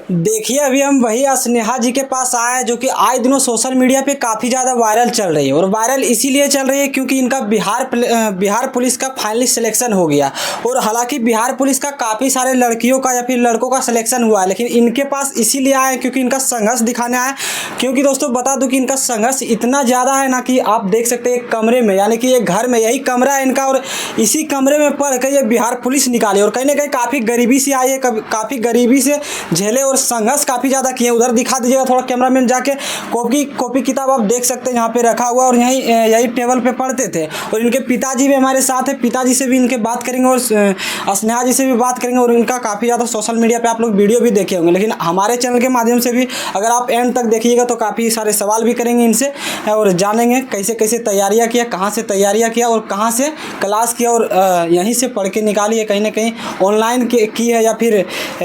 देखिए अभी हम वही स्नेहा जी के पास आए हैं जो कि आए दिनों सोशल मीडिया पे काफ़ी ज़्यादा वायरल चल रही है और वायरल इसीलिए चल रही है क्योंकि इनका बिहार पुलिस का फाइनली सिलेक्शन हो गया। और हालांकि बिहार पुलिस का काफ़ी सारे लड़कियों का या फिर लड़कों का सिलेक्शन हुआ है, लेकिन इनके पास इसीलिए आए हैं क्योंकि इनका संघर्ष दिखाने आए। क्योंकि दोस्तों बता दूँ कि इनका संघर्ष इतना ज़्यादा है ना कि आप देख सकते हैं एक कमरे में, यानी कि एक घर में, यही कमरा है इनका, और इसी कमरे में पढ़ कर ये बिहार पुलिस निकाले और कहीं ना कहीं काफ़ी गरीबी से आई है, काफ़ी गरीबी से झेले और संघर्ष काफ़ी ज़्यादा किए। उधर दिखा दीजिएगा थोड़ा कैमरामैन जाके, कॉपी किताब आप देख सकते हैं यहाँ पे रखा हुआ और यही टेबल पे पढ़ते थे। और इनके पिताजी भी हमारे साथ है, पिताजी से भी इनके बात करेंगे और स्नेहा जी से भी बात करेंगे। और इनका काफ़ी ज़्यादा सोशल मीडिया पे आप लोग वीडियो भी देखे होंगे, लेकिन हमारे चैनल के माध्यम से भी अगर आप एंड तक देखिएगा तो काफ़ी सारे सवाल भी करेंगे इनसे और जानेंगे कैसे कैसे तैयारियाँ किया, कहाँ से तैयारियाँ किया और कहाँ से क्लास किया और यहीं से पढ़ के निकाली है, कहीं ना कहीं ऑनलाइन की है या फिर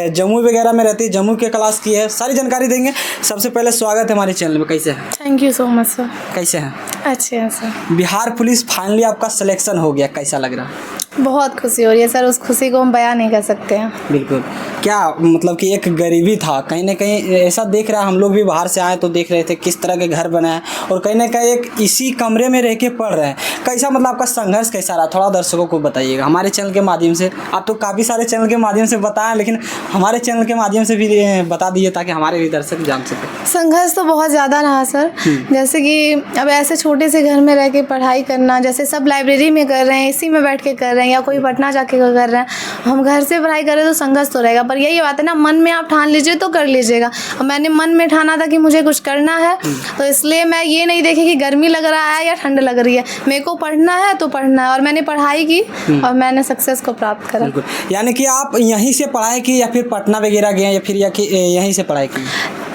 जम्मू वगैरह में रहती है, जम्मू के क्लास की है, सारी जानकारी देंगे। सबसे पहले स्वागत है हमारे चैनल में। कैसे हैं? Thank you so much sir. कैसे हैं? अच्छे हैं सर। बिहार पुलिस फाइनली आपका सिलेक्शन हो गया, कैसा लग रहा है? बहुत खुशी हो रही है सर, उस खुशी को हम बयां नहीं कर सकते हैं। बिल्कुल। क्या मतलब कि एक गरीबी था, कहीं ना कहीं ऐसा देख रहा है, हम लोग भी बाहर से आए तो देख रहे थे किस तरह के घर बनाए और कहीं ना कहीं एक इसी कमरे में रह के पढ़ रहे हैं। कैसा मतलब आपका संघर्ष कैसा रहा, थोड़ा दर्शकों को बताइएगा हमारे चैनल के माध्यम से। आप तो काफ़ी सारे चैनल के माध्यम से बताएं, लेकिन हमारे चैनल के माध्यम से भी बता दीजिए ताकि हमारे भी दर्शक जान सकें। संघर्ष तो बहुत ज़्यादा रहा सर। जैसे कि अब ऐसे छोटे से घर में रह के पढ़ाई करना, जैसे सब लाइब्रेरी में कर रहे हैं, इसी में बैठ के कर रहे हैं, या कोई पटना जाके कर रहे हैं, हम घर से पढ़ाई कर रहे हैं तो संघर्ष तो रहेगा। पर यही बात है ना, मन में आप ठान लीजिए तो कर लीजिएगा। और मैंने मन में ठाना था कि मुझे कुछ करना है, तो इसलिए मैं ये नहीं देखी कि गर्मी लग रहा है या ठंड लग रही है, मेरे को पढ़ना है तो पढ़ना है। और मैंने पढ़ाई की और मैंने सक्सेस को प्राप्त करा। यानी कि आप यहीं से पढ़ाई की या फिर पटना वगैरह गए या फिर यहीं से पढ़ाई की?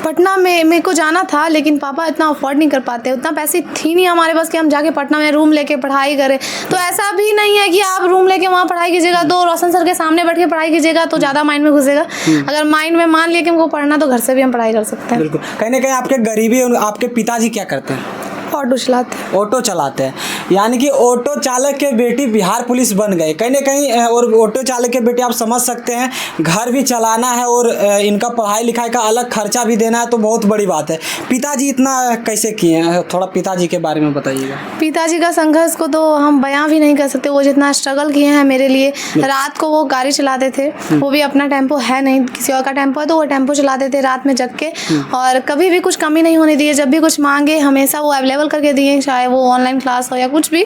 पटना में मेरे को जाना था, लेकिन पापा इतना अफोर्ड नहीं कर पाते, उतना पैसे थी नहीं हमारे पास कि हम जाके पटना में रूम लेके पढ़ाई करें। तो ऐसा भी नहीं है कि आप रूम लेके वहाँ पढ़ाई कीजिएगा तो रोशन सर के सामने बैठ के पढ़ाई कीजिएगा तो ज़्यादा माइंड में घुसेगा। अगर माइंड में मान लिया कि हमको पढ़ना, तो घर से भी हम पढ़ाई कर सकते हैं। बिल्कुल। कहीं ना कहीं आपके गरीबी, आपके पिताजी क्या करते हैं? ऑटो चलाते हैं। यानी कि ऑटो चालक के बेटी बिहार पुलिस बन गए कहीं ना कहीं। और ऑटो चालक के बेटे आप समझ सकते हैं, घर भी चलाना है और इनका पढ़ाई लिखाई का अलग खर्चा भी देना है, तो बहुत बड़ी बात है। पिताजी इतना कैसे किए हैं, थोड़ा पिताजी के बारे में बताइएगा। पिताजी का संघर्ष को तो हम बयां भी नहीं कर सकते। वो जितना स्ट्रगल किए हैं मेरे लिए, रात को वो गाड़ी चलाते थे, वो भी अपना टेम्पो है नहीं, किसी और का टेम्पो है तो वो टेम्पो चलाते थे रात में जग के, और कभी भी कुछ कमी नहीं होने दी है। जब भी कुछ मांगे हमेशा वो अवेलेबल करके दिए, चाहे वो ऑनलाइन क्लास हो या कुछ भी,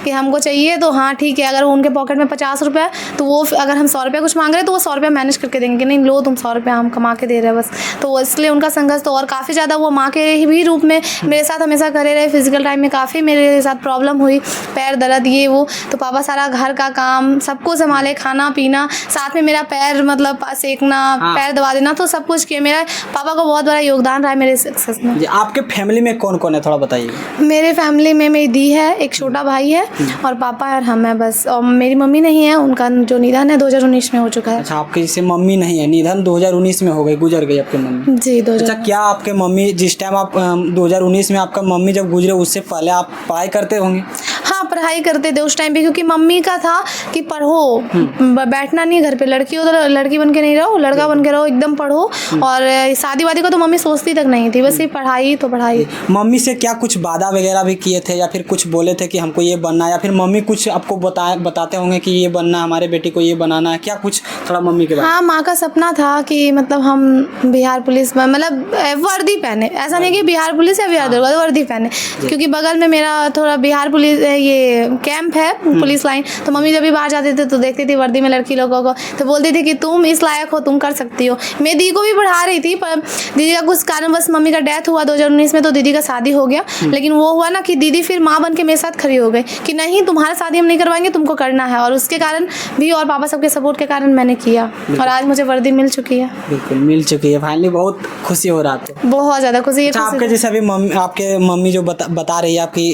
कि हमको चाहिए तो हाँ ठीक है। अगर उनके पॉकेट में 50 रुपये, तो वो अगर हम 100 रुपये कुछ मांग रहे हैं तो वो 100 रुपये मैनेज करके देंगे कि नहीं लो तुम 100 रुपये हम कमा के दे रहे हैं बस। तो इसलिए उनका संघर्ष तो और काफ़ी ज़्यादा, वो माँ के भी रूप में मेरे साथ हमेशा करे रहे। फिजिकल टाइम में काफ़ी मेरे साथ प्रॉब्लम हुई, पैर दर्द ये वो, तो पापा सारा घर का काम सबको संभाले, खाना पीना, साथ में मेरा पैर मतलब सेकना, पैर दबा देना, तो सब कुछ किया। मेरा पापा का बहुत बड़ा योगदान रहा है मेरे सक्सेस में। आपके फैमिली में कौन कौन है, थोड़ा बताइए। मेरे फैमिली में मेरी दी है, एक छोटा भाई है और पापा और हम हैं बस। और मेरी मम्मी नहीं है, उनका जो निधन है 2019 में हो चुका है। अच्छा, आपके जैसे मम्मी नहीं है, निधन 2019 में हो गई, गुजर गई आपकी मम्मी? जी 2000। अच्छा, क्या आपके मम्मी जिस टाइम आप 2019 में आपका मम्मी जब गुजरे, उससे पहले आप पढ़ाई करते होंगे? हाँ पढ़ाई करते थे उस टाइम पे, क्योंकि मम्मी का था कि पढ़ो, बैठना नहीं घर पे, लड़की हो तो लड़की बन के नहीं रहो, लड़का बन के रहो, एकदम पढ़ो। और शादी वादी को तो मम्मी सोचती तक नहीं थी, बस ये पढ़ाई तो पढ़ाई। मम्मी से क्या कुछ वादा वगैरह भी किए थे या फिर कुछ बोले थे कि हमको ये बनना, या फिर मम्मी कुछ आपको बताते होंगे कि ये बनना, हमारे बेटी को ये बनाना है, क्या कुछ थोड़ा मम्मी के बारे में? हाँ, माँ का सपना था कि मतलब हम बिहार पुलिस में मतलब वर्दी पहने, ऐसा नहीं कि बिहार पुलिस या बिहार दुर्गा, वर्दी पहने। क्योंकि बगल में मेरा थोड़ा बिहार पुलिस ये कैंप है, पुलिस लाइन, तो मम्मी जब भी बाहर जाते थे तो देखती थी वर्दी में लड़की लोगों को, तो बोलती थी कि तुम इस लायक हो, तुम कर सकती हो। मैं दीदी को भी पढ़ा रही थी, पर दीदी का कुछ कारणवश मम्मी का डेथ हुआ 2019 में, तो दीदी का शादी हो गया। लेकिन वो हुआ ना कि दीदी फिर माँ बन के मेरे साथ खड़ी हो गई कि नहीं तुम्हारा शादी हम नहीं करवाएंगे, तुमको करना है। और उसके कारण भी और पापा सबके सपोर्ट के कारण मैंने किया, और आज मुझे वर्दी मिल चुकी है। बिल्कुल मिल चुकी है फाइनली, बहुत खुशी हो रहा है। बहुत ज़्यादा खुशी है। आपके जैसे अभी आपके मम्मी जो बता रही है आपकी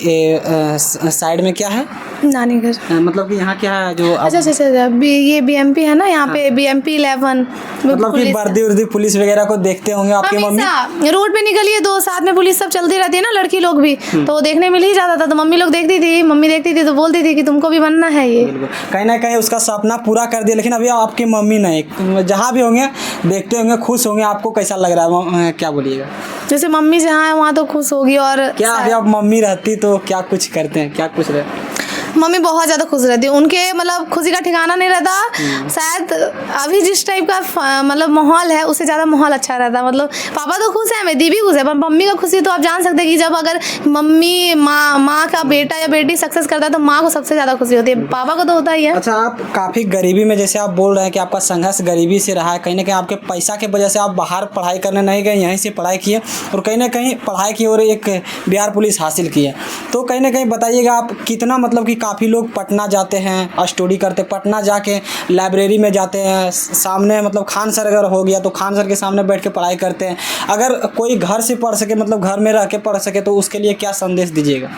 साइड साइड में क्या है? नानी घर। मतलब कि यहाँ क्या है जो अच्छा अच्छा अच्छा, ये BMP है ना, यहाँ पे BMP 11 मतलब कि वर्दी उर्दी पुलिस वगैरह को देखते होंगे आपकी मम्मी? रोड पे निकलिए तो साथ में पुलिस सब चलती रहती है ना, लड़की लोग भी, तो देखने मिल ही जाता था। तो मम्मी लोग देखती थी, मम्मी देखती थी तो बोलती थी कि तुमको भी बनना है ये। कहीं ना कहीं उसका सपना पूरा कर दिया। लेकिन अभी आपकी मम्मी नहीं, जहाँ भी होंगे देखते होंगे, खुश होंगे। आपको कैसा लग रहा है, क्या बोलिएगा? जैसे मम्मी जहाँ है वहाँ तो खुश होगी। और क्या अभी आप मम्मी रहती तो क्या कुछ करते हैं, क्या कुछ रहे? मम्मी बहुत ज़्यादा खुश रहती है, उनके मतलब खुशी का ठिकाना नहीं रहता। शायद अभी जिस टाइप का मतलब माहौल है उससे ज़्यादा माहौल अच्छा रहता। मतलब पापा तो खुश है, मेरी भी खुश है, पर मम्मी का खुशी तो आप जान सकते हैं कि जब अगर मम्मी माँ का बेटा या बेटी सक्सेस करता है तो माँ को सबसे ज़्यादा खुशी होती है, पापा को तो होता ही है। अच्छा, आप काफ़ी गरीबी में, जैसे आप बोल रहे हैं कि आपका संघर्ष गरीबी से रहा है, कहीं ना कहीं आपके पैसा के वजह से आप बाहर पढ़ाई करने नहीं गए, यहीं से पढ़ाई किए और कहीं ना कहीं पढ़ाई की और एक बिहार पुलिस हासिल की है। तो कहीं ना कहीं बताइएगा आप कितना, मतलब कि काफ़ी लोग पटना जाते हैं, स्टडी करते, पटना जाके लाइब्रेरी में जाते हैं, सामने मतलब खान सर अगर हो गया तो खान सर के सामने बैठ के पढ़ाई करते हैं। अगर कोई घर से पढ़ सके, मतलब घर में रह के पढ़ सके, तो उसके लिए क्या संदेश दीजिएगा?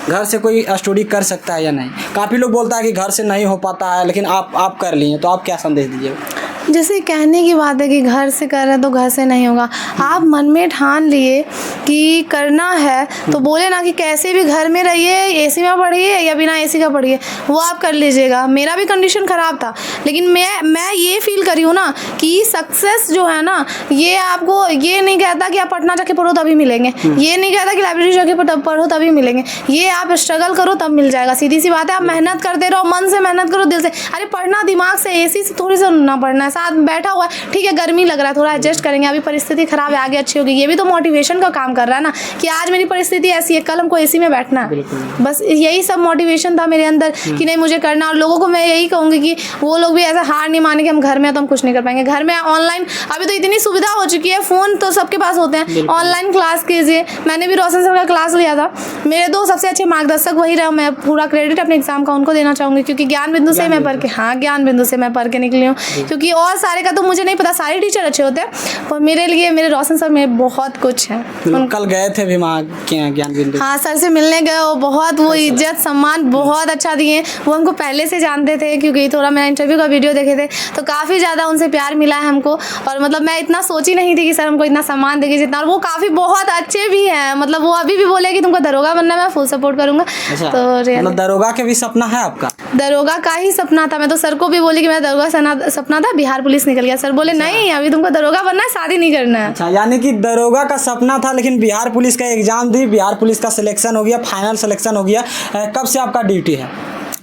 घर से कोई स्टडी कर सकता है या नहीं? काफ़ी लोग बोलता है कि घर से नहीं हो पाता है, लेकिन आप कर लिए, तो आप क्या संदेश दीजिएगा? जैसे कहने की बात है कि घर से कर रहे तो घर से नहीं होगा। आप मन में ठान लिए कि करना है तो बोले ना कि कैसे भी घर में रहिए, एसी में पढ़िए या बिना एसी का पढ़िए, वो आप कर लीजिएगा। मेरा भी कंडीशन ख़राब था, लेकिन मैं ये फील करी हूँ ना कि सक्सेस जो है ना, ये आपको ये नहीं कहता कि आप पटना जाके पढ़ो तभी मिलेंगे, ये नहीं कहता कि लाइब्रेरी जाके पढ़ो तभी मिलेंगे। ये आप स्ट्रगल करो तब मिल जाएगा। सीधी सी बात है, आप मेहनत करते रहो, मन से मेहनत करो, दिल से। अरे पढ़ना दिमाग से, एसी से थोड़ी सा ना पढ़ना है। साथ बैठा हुआ है, ठीक है गर्मी लग रहा है, थोड़ा एडजस्ट करेंगे, अभी परिस्थिति खराब है, आगे अच्छी होगी, ये भी तो मोटिवेशन का काम कर रहा है ना कि आज मेरी परिस्थिति ऐसी है, कल हमको एसी में बैठना है। बस यही सब मोटिवेशन था मेरे अंदर कि नहीं मुझे करना। और लोगों को मैं यही कहूँगी कि वो लोग भी ऐसा हार नहीं माने कि हम घर में हैं तो हम कुछ नहीं कर पाएंगे। घर में ऑनलाइन अभी तो इतनी सुविधा हो चुकी है, फ़ोन तो सबके पास होते हैं, ऑनलाइन क्लास कीजिए। मैंने भी रोशन सर का क्लास लिया था, मेरे दो सबसे अच्छे मार्गदर्शक वही रहा। मैं पूरा क्रेडिट अपने एग्जाम का उनको देना चाहूँगी, क्योंकि ज्ञान बिंदु से मैं पढ़ के, हाँ ज्ञान बिंदु से मैं पढ़ के निकली हूँ। क्योंकि और सारे का तो मुझे नहीं पता, सारे टीचर अच्छे होते हैं, पर मेरे लिए मेरे रोशन सर में बहुत कुछ है। कल गए थे भी वहाँ ज्ञान बिंदु? हाँ सर से मिलने गए, वो बहुत वो इज्जत सम्मान बहुत अच्छा दिए। वो हमको पहले से जानते थे, क्योंकि थोड़ा मेरा इंटरव्यू का वीडियो देखे थे, तो काफ़ी ज़्यादा उनसे प्यार मिला है हमको। और मतलब मैं इतना सोची नहीं थी कि सर हमको इतना सम्मान देंगे जितना, और वो काफ़ी बहुत अच्छे भी हैं। मतलब वो अभी भी बोले कि तुमको दरोगा बनना, मैं फुल सपोर्ट करूँगा। अच्छा, तो मतलब दरोगा के भी सपना है आपका? दरोगा का ही सपना था। मैं तो सर को भी बोली कि मेरा दरोगा सपना था, बिहार पुलिस निकल गया। सर बोले नहीं अभी तुमको दरोगा बनना है, शादी नहीं करना है। अच्छा, यानी कि दरोगा का सपना था, लेकिन बिहार पुलिस का एग्जाम दी, बिहार पुलिस का सिलेक्शन हो गया, फाइनल सिलेक्शन हो गया। कब से आपका ड्यूटी है?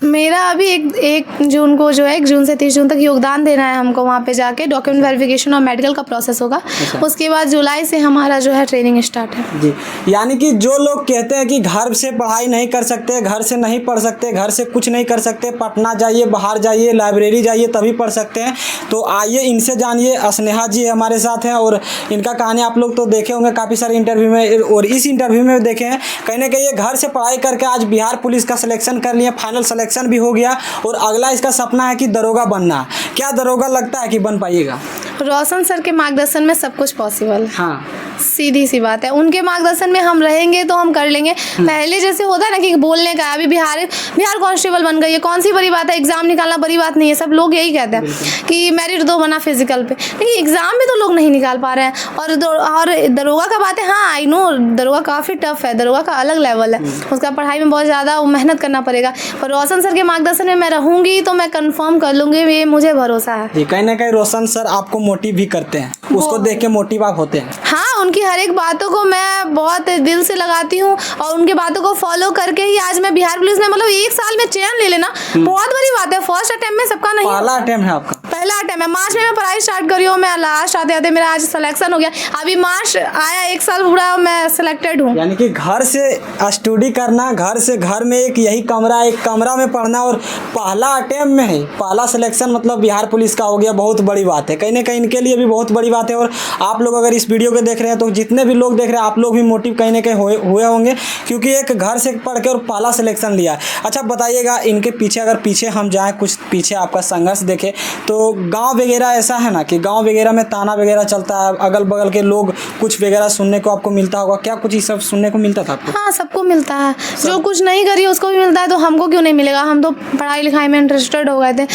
मेरा अभी एक जून को जो है, 1 जून से 30 जून तक योगदान देना है हमको। वहाँ पे जाके डॉक्यूमेंट वेरिफिकेशन और मेडिकल का प्रोसेस होगा। अच्छा। उसके बाद जुलाई से हमारा जो है ट्रेनिंग स्टार्ट है जी। यानी कि जो लोग कहते हैं कि घर से पढ़ाई नहीं कर सकते, घर से नहीं पढ़ सकते, घर से कुछ नहीं कर सकते, पटना जाइए, बाहर जाइए, लाइब्रेरी जाइए तभी पढ़ सकते हैं, तो आइए इनसे जानिए। स्नेहा जी हमारे साथ हैं और इनका कहानी आप लोग तो देखे होंगे काफ़ी सारे इंटरव्यू में, और इस इंटरव्यू में देखे हैं। कहीं ना कहीं ये घर से पढ़ाई करके आज बिहार पुलिस का सिलेक्शन कर लिया, फाइनल सिलेक्शन भी हो गया, और अगला इसका सपना है कि दरोगा बनना। क्या दरोगा लगता है कि बन पाइएगा? रोशन सर के मार्गदर्शन में सब कुछ पॉसिबल है। हाँ, सीधी सी बात है, उनके मार्गदर्शन में हम रहेंगे तो हम कर लेंगे। पहले जैसे होता है ना कि बोलने का, अभी बिहार कांस्टेबल बन गई है, कौन सी बड़ी बात है, एग्जाम निकालना बड़ी बात नहीं है। सब लोग यही कहते हैं कि मेरिट दो बना फिजिकल पे, लेकिन एग्जाम में तो लोग नहीं निकाल पा रहे हैं। और दरोगा का बात है, हाँ आई नो दरोगा काफ़ी टफ है, दरोगा का अलग लेवल है, उसका पढ़ाई में बहुत ज़्यादा मेहनत करना पड़ेगा। पर रोशन सर के मार्गदर्शन में मैं रहूँगी तो मैं कन्फर्म कर लूँगी, ये मुझे भरोसा है। जी, कहीं ना कहीं रोशन सर आपको मोटिव भी करते हैं, उसको देख के मोटिव आप होते हैं। हाँ, उनकी हर एक बातों को मैं बहुत दिल से लगाती हूँ, और उनके बातों को फॉलो करके ही आज मैं बिहार पुलिस में, मतलब 1 साल में चयन ले लेना बहुत बड़ी बात है। फर्स्ट अटेम्प्ट में सबका नहीं, पहला अटेम्प्ट है आपका? पहला अटेम्प्ट है। मार्च में मैं पढ़ाई स्टार्ट करी हूँ, मैं लास्ट आते आते मेरा आज सिलेक्शन हो गया। अभी मार्च आया, 1 साल पूरा मैं सिलेक्टेड हूँ। यानी कि घर से स्टडी करना, घर से घर में एक यही कमरा, एक कमरा में पढ़ना, और पहला अटेम्प्ट में है पहला सिलेक्शन, मतलब बिहार पुलिस का हो गया, बहुत बड़ी बात है। कहीं ना कहीं इनके लिए भी बहुत बड़ी बात है। और आप लोग अगर इस वीडियो को देख रहे हैं हैं तो जितने भी लोग देख रहे हैं आप लोग भी मोटिव कहीं ना कहीं हुए होंगे, क्योंकि एक घर से पढ़ के और पहला सिलेक्शन लिया है। अच्छा बताइएगा, इनके पीछे अगर पीछे हम जाएँ, कुछ पीछे आपका संघर्ष देखें तो गाँव वगैरह ऐसा है ना कि गाँव वगैरह में ताना वगैरह चलता है, अगल बगल के लोग कुछ वगैरह सुनने को आपको मिलता होगा, क्या कुछ ये सब सुनने को मिलता था आपको? हाँ, सबको मिलता है, जो कुछ नहीं करी उसको भी मिलता है, तो हमको क्यों नहीं मिलेगा? हम तो पढ़ाई लिखाई में इंटरेस्टेड हो गए थे।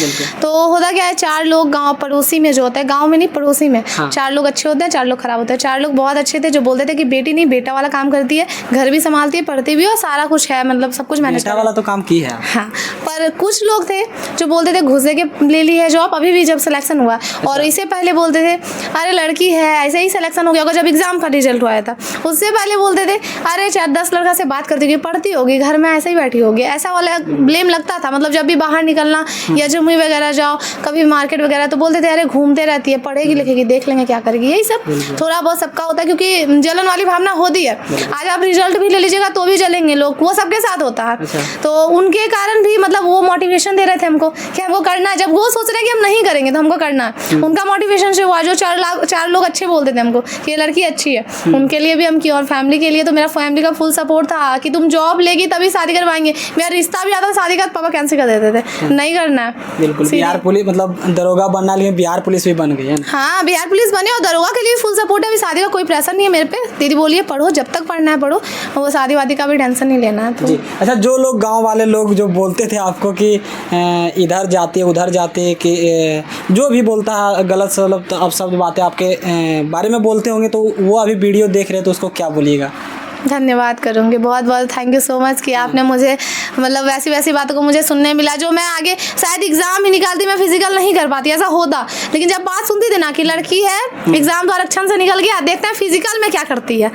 तो होता क्या है, 4 लोग गांव पड़ोसी में जो होता है, गांव में नहीं पड़ोसी में, 4 लोग अच्छे होते हैं, 4 लोग खराब होते हैं। 4 लोग बहुत अच्छे थे जो बोलते थे कि बेटी नहीं, बेटा वाला काम करती है, घर भी संभालती है, पढ़ती भी है और सारा कुछ है, मतलब सब कुछ मैनेज बेटा वाला तो काम की है। हाँ, पर कुछ लोग थे जो बोलते थे घुसे के ले ली है जॉब, अभी भी जब सिलेक्शन हुआ और इससे पहले बोलते थे अरे लड़की है, ऐसे ही सिलेक्शन हो गया होगा जब एग्जाम का रिजल्ट आया था, उससे पहले बोलते थे अरे 4-10 लड़का से बात करती होगी, पढ़ती होगी, घर में ऐसे ही बैठी होगी, ऐसा वाला ब्लेम लगता था। मतलब जब भी बाहर निकलना या जमुई वगैरह जाओ, कभी मार्केट वगैरह, तो बोलते थे अरे घूमते रहती है, पढ़ेगी लिखेगी, देख लेंगे क्या करेगी, यही सब थोड़ा बहुत सबका होता है, क्योंकि जलन वाली भावना होती है। आज आप रिजल्ट भी ले लीजिएगा तो भी जलेंगे लोग, वो सबके साथ होता है। तो उनके कारण भी मतलब वो मोटिवेशन दे रहे थे हमको कि हमको करना है, जब वो सोच रहे हैं कि हम नहीं करेंगे तो हमको करना है, उनका मोटिवेशन से हुआ। जो 4 लोग अच्छे बोलते थे हमको कि ये लड़की अच्छी है, उनके लिए भी हम किया, और फैमिली के लिए तो मेरा फैमिली का फुल सपोर्ट था कि तुम जॉब लेगी तभी शादी करवाएंगे। मेरा रिश्ता भी आता था शादी का, पापा कैंसिल कर देते थे, नहीं करना है। बिल्कुल, बिहार पुलिस मतलब दरोगा बनना, लेकिन बिहार पुलिस भी बन गई है। हाँ, बिहार पुलिस बने और दरोगा के लिए फुल सपोर्ट है। अभी शादी का कोई प्रेशर नहीं है मेरे पे, दीदी बोलिए पढ़ो, जब तक पढ़ना है पढ़ो, वो शादी वादी का भी टेंशन नहीं लेना है। तो अच्छा, जो लोग गांव वाले लोग जो बोलते थे आपको कि इधर जाते उधर जाते, कि जो भी बोलता है गलत सलत अब शब्द बातें आपके बारे में बोलते होंगे, तो वो अभी वीडियो देख रहे हैं तो उसको क्या बोलिएगा? धन्यवाद करूँगी, बहुत बहुत थैंक यू सो मच कि आपने मुझे मतलब वैसी वैसी बातों को मुझे सुनने मिला, जो मैं आगे शायद एग्ज़ाम ही निकालती, मैं फिजिकल नहीं कर पाती, ऐसा होता। लेकिन जब बात सुनती थी ना कि लड़की है, एग्ज़ाम तो आरक्षण से निकल गया, देखते हैं फिजिकल में क्या करती है।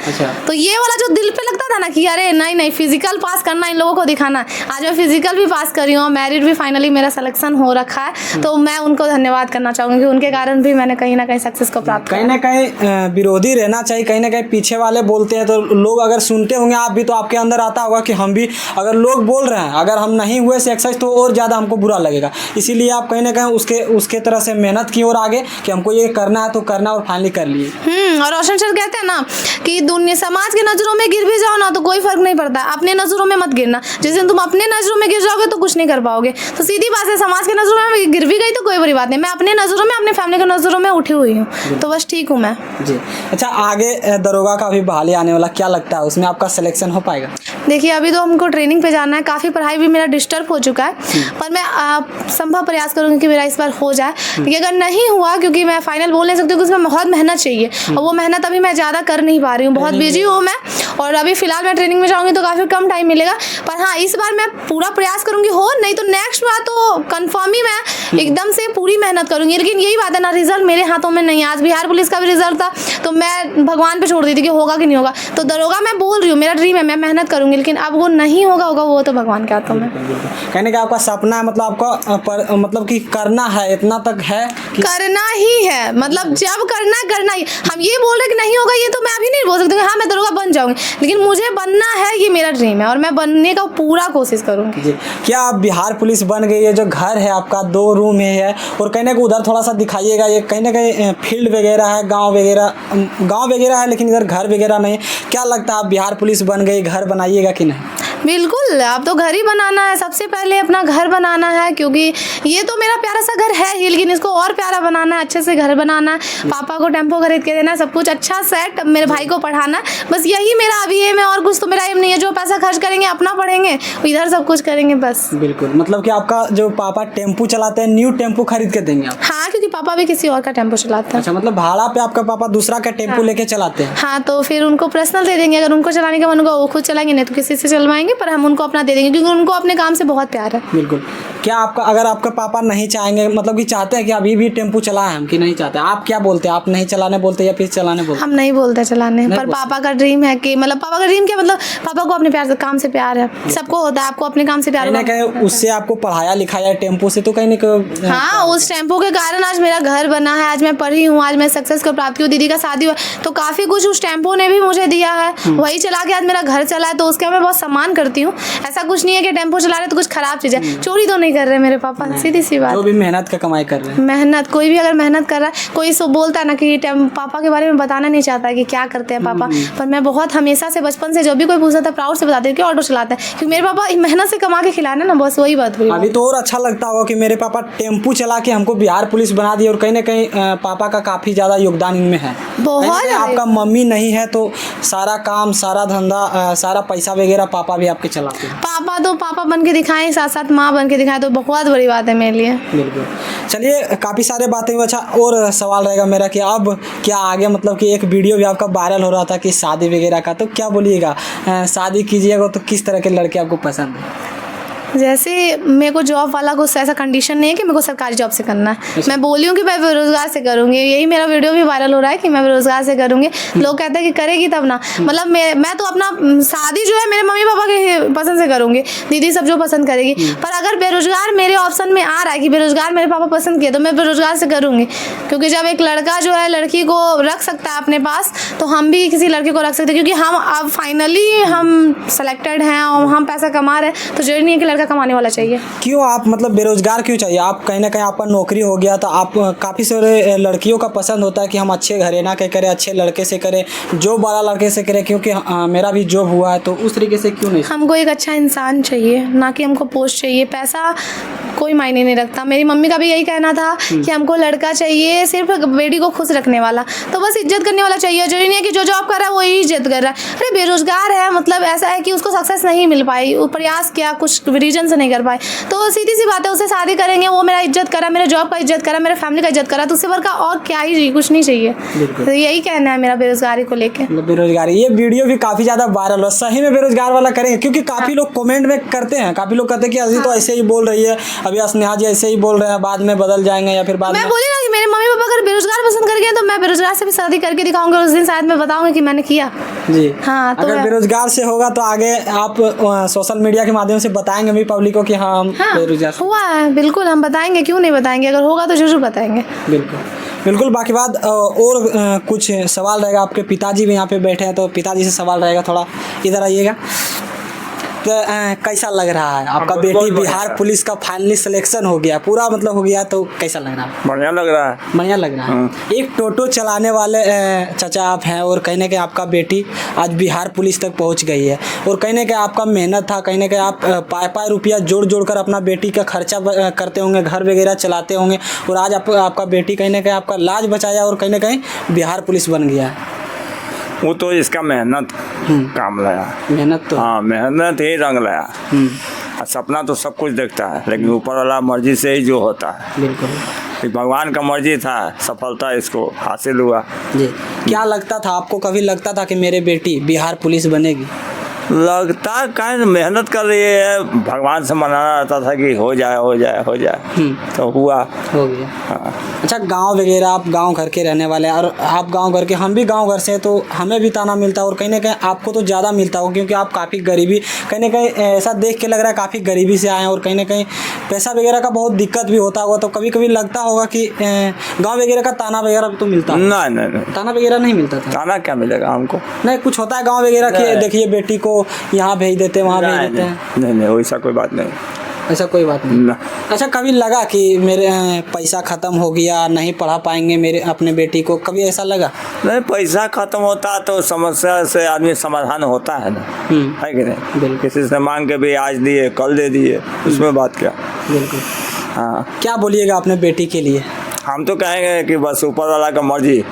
तो ये वाला जो दिल पे लगता था ना कि अरे नहीं नहीं, फिजिकल पास करना, इन लोगों को दिखाना। आज मैं फिजिकल भी पास करी हूँ, मैरिड भी फाइनली मेरा सिलेक्शन हो रखा है, तो मैं उनको धन्यवाद करना चाहूँगी, उनके कारण भी मैंने कहीं ना कहीं सक्सेस को प्राप्त कहीं ना कहीं विरोधी रहना चाहिए, कहीं ना कहीं पीछे वाले बोलते हैं तो लोग अगर सुनते होंगे आप भी, तो आपके अंदर आता होगा कि हम भी, अगर लोग बोल रहे हैं, अगर हम नहीं हुए सक्सेस तो और ज़्यादा हमको बुरा लगेगा। इसीलिए आप कहीं ना कहीं उसके तरह से मेहनत की और आगे कि हमको ये करना है तो करना, और फाइनली कर लिए। और रोशन सर कहते हैं ना कि दुनिया समाज की नज़रों में गिर भी जाओ ना तो कोई फर्क नहीं पड़ता, अपने नज़रों में मत गिरना। जिस दिन तुम अपने नज़रों में गिर जाओगे तो कुछ नहीं कर पाओगे। तो सीधी बात है, समाज की नज़रों में गिर भी गई तो कोई बुरी बात नहीं, मैं अपने नज़रों में, अपने फैमिली की नज़रों में उठी हुई हूँ, तो बस ठीक हूँ मैं जी। अच्छा, आगे दरोगा का भी बहाली आने वाला, क्या लगता है उसमें आपका सिलेक्शन हो पाएगा? देखिए, अभी तो हमको ट्रेनिंग पे जाना है, काफ़ी पढ़ाई भी मेरा डिस्टर्ब हो चुका है, पर मैं संभव प्रयास करूँगी कि मेरा इस बार हो जाए। क्योंकि अगर नहीं हुआ, क्योंकि मैं फाइनल बोल नहीं सकती, क्योंकि उसमें बहुत मेहनत चाहिए और वो मेहनत अभी मैं ज़्यादा कर नहीं पा रही हूँ, बहुत बिजी हूँ मैं, और अभी फिलहाल मैं ट्रेनिंग में जाऊँगी तो काफ़ी कम टाइम मिलेगा। पर हाँ, इस बार मैं पूरा प्रयास करूँगी हो, नहीं तो नेक्स्ट बार तो कन्फर्म ही मैं एकदम से पूरी मेहनत करूँगी। लेकिन यही बात है ना, रिजल्ट मेरे हाथों में नहीं है। आज बिहार पुलिस का भी रिजल्ट था तो मैं भगवान पे छोड़ दी थी कि होगा कि नहीं होगा। तो दरोगा मैं बोल रही हूँ, मेरा ड्रीम है, मैं मेहनत करूँगी, लेकिन अब वो नहीं होगा वो तो भगवान के हाथों में। कहने का आपका सपना है, मतलब आपका मतलब कि करना है, इतना तक है कि करना ही है, मतलब जब करना है करना ही। हम ये बोल रहे कि नहीं होगा, ये तो मैं अभी नहीं बोल सकती हाँ मैं दरोगा बन जाऊँगी, लेकिन मुझे बनना है, ये मेरा ड्रीम है और मैं बनने का पूरा कोशिश करूँगी। क्या आप बिहार पुलिस बन गई है, जो घर है आपका 2 रूम है, और कहने को उधर थोड़ा सा दिखाइएगा, ये कहीं ना कहीं फील्ड वगैरह है, गाँव वगैरह है, लेकिन इधर घर वगैरह नहीं है। क्या लगता है आप बिहार पुलिस बन गई, घर बनाइएगा कि नहीं? बिल्कुल, अब तो घर ही बनाना है, सबसे पहले अपना घर बनाना है, क्योंकि ये तो मेरा प्यारा सा घर है ही, लेकिन इसको और प्यारा बनाना है, अच्छे से घर बनाना है, पापा को टेम्पो खरीद के देना है, सब कुछ अच्छा सेट, मेरे भाई को पढ़ाना है, बस यही मेरा अभी एम है, और कुछ तो मेरा एम नहीं है। जो पैसा खर्च करेंगे अपना पढ़ेंगे, इधर सब कुछ करेंगे बस। बिल्कुल, मतलब कि आपका जो पापा टेम्पो चलाते हैं, न्यू टेम्पो खरीद के देंगे आप? हाँ, क्योंकि पापा भी किसी और का टेम्पो चलाते हैं। अच्छा, मतलब भाड़ा पे आपका पापा दूसरा का टेम्पो लेके चलाते हैं? हाँ, तो फिर उनको पर्सनल दे देंगे, अगर उनको चलाने का मन होगा वो खुद चलाएंगे, नहीं तो किसी से चलवाएंगे, पर हम उनको अपना दे देंगे, क्योंकि उनको अपने काम से बहुत प्यार है। बिल्कुल। क्या आपका, अगर आपका पापा नहीं चाहेंगे, मतलब कि चाहते हैं कि अभी भी टेम्पो चलाएं हम, कि नहीं चाहते, आप क्या बोलते हैं? आप नहीं चलाने बोलते या फिर चलाने बोलते? हम नहीं बोलते चलाने, पर पापा का ड्रीम है कि, मतलब पापा का ड्रीम क्या, मतलब पापा को अपने प्यार से, काम से प्यार है, सबको होता है, आपको अपने काम से प्यार होगा। कहीं उससे आपको पढ़ाया लिखाया टेम्पो से, तो कहीं ना कहीं हाँ, उस टेम्पो के कारण आज मेरा घर बना है, आज मैं पढ़ी हूँ, आज मैं सक्सेस को प्राप्त की हूँ, दीदी का शादी हुआ, तो काफ़ी कुछ उस टेम्पो ने भी मुझे दिया है, वही चला के आज मेरा घर चला है, तो उसका मैं बहुत सम्मान करती हूँ। ऐसा कुछ नहीं है कि टेम्पो चला रहे तो कुछ खराब चीज़ है, चोरी तो नहीं नहीं कर रहे मेरे पापा, सीधी सी बात। जो भी मेहनत का कमाई कर रहे हैं। मेहनत, कोई भी अगर मेहनत कर रहा है, कोई सो बोलता है ना कि पापा के बारे में बताना नहीं चाहता है कि क्या करते हैं पापा, पर मैं बहुत हमेशा से बचपन से जब भी कोई पूछता था प्राउड से बताती हूँ कि ऑटो चलाते हैं, क्योंकि मेरे पापा मेहनत से कमा के खिलाना ना, बस वही बात हुई। अभी तो और अच्छा लगता होगा कि मेरे पापा टेम्पू चला के हमको बिहार पुलिस बना दिए, और कहीं ना कहीं पापा का काफ़ी ज़्यादा योगदान इनमें है। बहुत कहीं आपका मम्मी नहीं है तो सारा काम, सारा धंधा, सारा पैसा वगैरह पापा भी आपके चलाते हैं। पापा तो पापा बन के दिखाएं, साथ साथ माँ बन के दिखाएं, तो बहुत बड़ी बात है मेरे लिए। बिल्कुल। चलिए, काफ़ी सारे बातें हुई। अच्छा, और सवाल रहेगा मेरा कि अब क्या आगे, मतलब कि एक वीडियो भी आपका वायरल हो रहा था कि शादी वगैरह का, तो क्या बोलिएगा, शादी कीजिएगा तो किस तरह के लड़के आपको पसंद है? जैसे मेरे को जॉब वाला कुछ ऐसा कंडीशन नहीं है कि मेरे को सरकारी जॉब से करना है। मैं बोली हूँ कि मैं बेरोजगार से करूँगी, यही मेरा वीडियो भी वायरल हो रहा है कि मैं बेरोजगार से करूँगी। लोग कहते हैं कि करेगी तब ना, मतलब मैं तो अपना शादी जो है मेरे मम्मी पापा के पसंद से करूँगी, दीदी सब जो पसंद करेगी। पर अगर बेरोजगार मेरे ऑप्शन में आ रहा है कि बेरोजगार मेरे पापा पसंद किए, तो मैं बेरोजगार से करूँगी। क्योंकि जब एक लड़का जो है लड़की को रख सकता है अपने पास, तो हम भी किसी लड़के को रख सकते हैं, क्योंकि हम अब फाइनली हम सेलेक्टेड हैं और हम पैसा कमा रहे हैं, तो जरूरी नहीं है कि कमाने वाला चाहिए। क्यों आप मतलब बेरोजगार क्यों चाहिए? आप कहीं ना कहीं आपका नौकरी हो गया, तो आप काफ़ी सारे लड़कियों का पसंद होता है कि हम अच्छे घरेना के करें, अच्छे लड़के से करें, जॉब वाला लड़के से करें, क्योंकि मेरा भी जॉब हुआ है, तो उस तरीके से क्यों नहीं? हमको एक अच्छा इंसान चाहिए, ना कि हमको पोस्ट चाहिए। पैसा कोई मायने नहीं रखता। मेरी मम्मी का भी यही कहना था कि हमको लड़का चाहिए सिर्फ बेटी को खुश रखने वाला, तो बस इज्जत करने वाला चाहिए। जरूरी नहीं है कि जो जॉब कर रहा है वही इज्जत कर रहा है। अरे बेरोजगार है, मतलब ऐसा है कि उसको सक्सेस नहीं मिल पाई, वो प्रयास किया, कुछ रीजन से नहीं कर पाए, तो सीधी सी बात है, उससे शादी करेंगे, वो मेरा इज्जत करा, मेरे जॉब का इज्जत करा, मेरे फैमिली का इज्जत करा, तो उससे बढ़ का और क्या ही चाहिए? कुछ नहीं चाहिए। तो यही कहना है मेरा बेरोजगारी को लेके। बेरोजगारी, ये वीडियो भी काफ़ी ज़्यादा वायरल हो, सही में बेरोजगार वाला करेंगे? क्योंकि काफ़ी लोग कमेंट में करते हैं, काफ़ी लोग कहते हैं कि अभी तो ऐसे ही बोल रही है, अभी स्नेहा जी ऐसे ही बोल रहे हैं, बाद में बदल जाएंगे या फिर बाद मैं में। बोली ना कि मेरे मम्मी पापा अगर बेरोजगार पसंद कर गए, तो मैं बेरोजगार से भी शादी करके दिखाऊंगी, उस दिन शायद मैं बताऊंगी कि मैंने किया। जी हाँ, तो अगर बेरोजगार से होगा तो आगे आप सोशल मीडिया के माध्यम से बताएंगे भी पब्लिक को कि हाँ हम बेरोजगार हुआ है। बिल्कुल हम बताएंगे, क्यों नहीं बताएंगे, अगर होगा तो जरूर बताएंगे। बिल्कुल बिल्कुल। बाकी बात और कुछ सवाल रहेगा, आपके पिताजी भी यहाँ पे बैठे हैं, तो पिताजी से सवाल रहेगा, थोड़ा इधर आइएगा। तो कैसा लग रहा है आपका बेटी बिहार पुलिस का फाइनली सिलेक्शन हो गया, पूरा मतलब हो गया, तो कैसा लग रहा है? बढ़िया लग रहा है। बढ़िया लग रहा है। एक टोटो चलाने वाले चाचा आप हैं, और कहीं ना कहीं आपका बेटी आज बिहार पुलिस तक पहुंच गई है, और कहीं ना कहीं आपका मेहनत था, कहीं ना कहीं आप पाए रुपया जोड़ कर अपना बेटी का खर्चा करते होंगे, घर वगैरह चलाते होंगे, और आज आपका बेटी कहीं ना कहीं आपका लाज बचाया और कहीं ना कहीं बिहार पुलिस बन गया है। वो तो इसका मेहनत काम लाया। मेहनत तो, हाँ, मेहनत ही रंग लाया। सपना तो सब कुछ देखता है, लेकिन ऊपर वाला मर्जी से ही जो होता है। बिल्कुल भगवान का मर्जी था, सफलता इसको हासिल हुआ। जी। क्या लगता था आपको, कभी लगता था कि मेरे बेटी बिहार पुलिस बनेगी? लगता कहीं मेहनत कर रही है, भगवान से मनाना रहता था कि हो जाए हो जाए हो जाए, तो हुआ, हो गया। हाँ। अच्छा, गांव वगैरह, आप गांव घर के रहने वाले हैं, और आप गांव घर के, हम भी गांव घर से हैं, तो हमें भी ताना मिलता है, और कहीं ना कहीं आपको तो ज़्यादा मिलता हो, क्योंकि आप काफ़ी गरीबी, कहीं ना कहीं ऐसा देख के लग रहा है काफ़ी गरीबी से आए हैं, और कहीं ना कहीं पैसा वगैरह का बहुत दिक्कत भी होता होगा, तो कभी कभी लगता होगा कि गाँव वगैरह का ताना वगैरह तो मिलता है? नहीं, ताना वगैरह नहीं मिलता था? ताना क्या मिलेगा हमको? नहीं, कुछ होता है गाँव वगैरह की, देखिए बेटी को यहाँ भेज देते, वहाँ भेज देते हैं। नहीं, वैसा कोई बात नहीं। ऐसा कोई बात नहीं ना। अच्छा, कभी लगा कि मेरे पैसा ख़त्म हो गया, नहीं पढ़ा पाएंगे मेरे अपने बेटी को, कभी ऐसा लगा? नहीं, पैसा खत्म होता तो समस्या से आदमी समाधान होता है ना, है कि नहीं? बिल्कुल। किसी से मांग के भी आज दिए कल दे दिए, उसमें बात क्या? बिल्कुल। हाँ, क्या बोलिएगा अपने बेटी के लिए? हम तो कहेंगे कि बस ऊपर वाला का मर्जी,